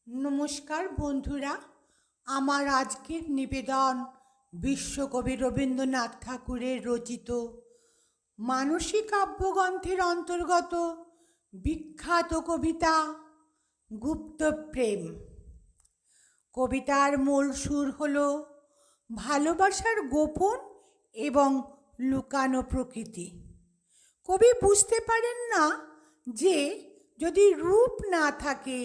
নমস্কার বন্ধুরা, আমার আজকের নিবেদন বিশ্বকবি রবীন্দ্রনাথ ঠাকুরের রচিত মানসী কাব্যগ্রন্থের অন্তর্গত বিখ্যাত কবিতা গুপ্তপ্রেম। কবিতার মূল সুর হল ভালোবাসার গোপন এবং লুকানো প্রকৃতি। কবি বুঝতে পারেন না যে যদি রূপ না থাকে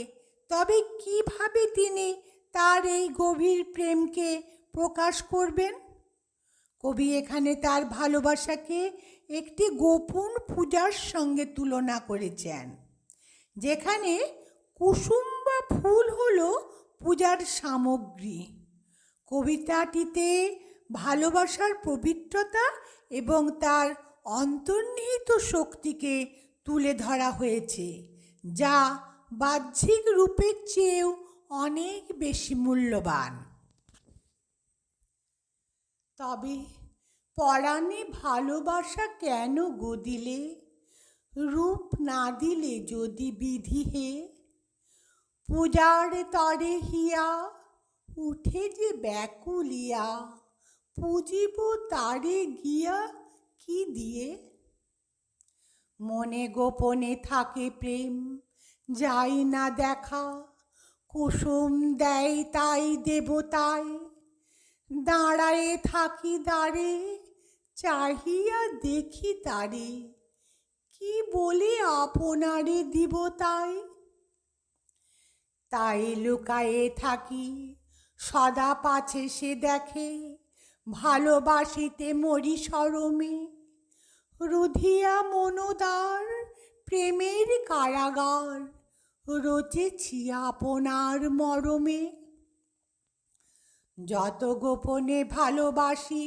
তবে কিভাবে তিনি তার এই গভীর প্রেমকে প্রকাশ করবেন। কবি এখানে তার ভালোবাসাকে একটি গোপন পূজার সঙ্গে তুলনা করেছেন, যেখানে কুসুম বা ফুল হলো পূজার সামগ্রী। কবিতাটিতে ভালোবাসার পবিত্রতা এবং তার অন্তর্নিহিত শক্তিকে তুলে ধরা হয়েছে, যা বাহ্যিক রূপের চেয়েও অনেক বেশি মূল্যবান। তবে পরাণে ভালোবাসা কেন গো দিলে, রূপ না দিলে যদি বিধি হে, পূজার তরে হিয়া উঠে যে ব্যাকুলিয়া, পুজিব তারে গিয়া কি দিয়ে। মনে গোপনে থাকে প্রেম, যাই না দেখা, কুসুম দেয় তাই দেবতায়, দাঁড়ায়ে থাকি দ্বারে, চাহিয়া দেখি তারে, কি বলে আপনারে দিব তাই। তাই লুকায়ে থাকি সদা পাছে সে দেখে, ভালোবাসিতে মরি শরমে, রুধিয়া মনোদার প্রেমের কারাগার, রচেছি আপনার মরমে। যত গোপনে ভালোবাসি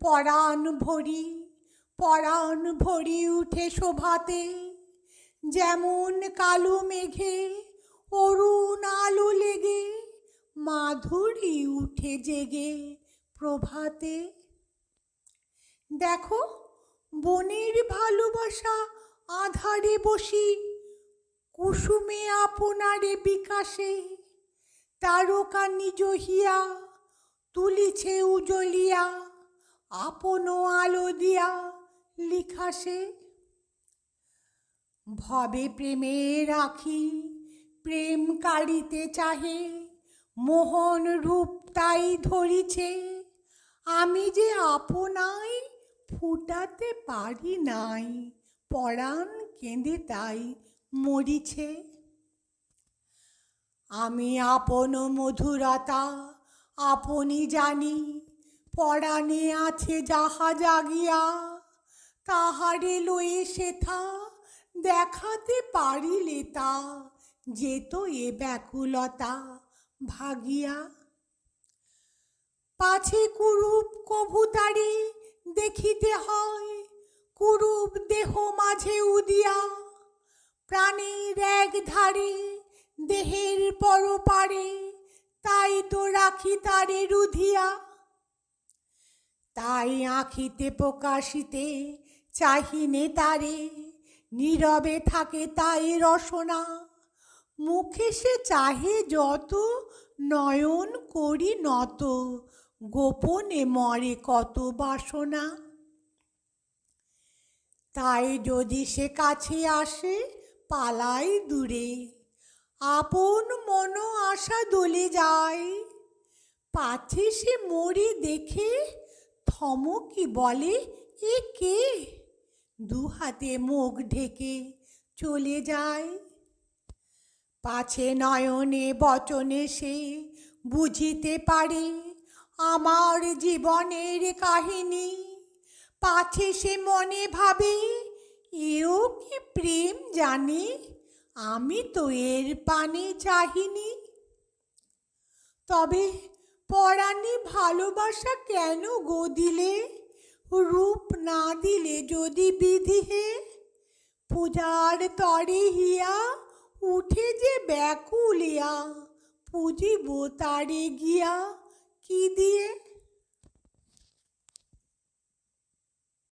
পরাণ ভরি, পরাণ ভরি উঠে শোভাতে, যেমন কালো মেঘে অরুণ আলো লেগে, মাধুরী উঠে জেগে প্রভাতে। দেখো বনের ভালোবাসা আধারে বসি, কুসুমে আপনারে বিকাশে, তারকা নিজ হিয়া তুলিছে উজলিয়া, আপন আলো দিয়া লিখাসে। ভবে প্রেমে রাখি প্রেম কাড়িতে চাহে, মোহন রূপ তাই ধরিছে, আমি যে আপনায় ফুটাতে পারি নাই, পরাণ কেঁদে তাই মরিছে। আমি আপন মধুরতা আপনি জানি, পরাণে আছে যাহা জাগিয়া, তাহারে লয়ে সেথা দেখাতে পারিলে তা, যেত এ ব্যাকুলতা ভাগিয়া। পাছে কুরূপ কভু তারে দেখিতে হয়, কুরূপ দেহ মাঝে উদিয়া, প্রাণের এক ধারে দেহের পরপারে, তাই তো রাখি তারে রুধিয়া। তাই আঁখিতে প্রকাশিতে চাহিনে তারে, নীরবে থাকে তাই রসনা, মুখে সে চাহে যত, নয়ন করি নত, গোপনে মরে কত বাসনা। তাই যদি সে কাছে আসে পালাই দূরে, আপন মন আশা দোলে যায়, পাছে সে মরে দেখে থমকি বলে এ কে, দুহাতে মুখ ঢেকে চলে যায়। পাছে নয়নে বচনে সে বুঝিতে পারে আমার জীবনের কাহিনী, পাছে সে মনে ভাবে এও কি প্রেম জানে, আমি তো এর পানে চাহিনি। তবে পরাণে ভালোবাসা কেন গো দিলে, রূপ না দিলে যদি বিধি হে, পূজার তরে হিয়া উঠে যে ব্যাকুলিয়া, পুজিব তারে গিয়া কি দিয়ে।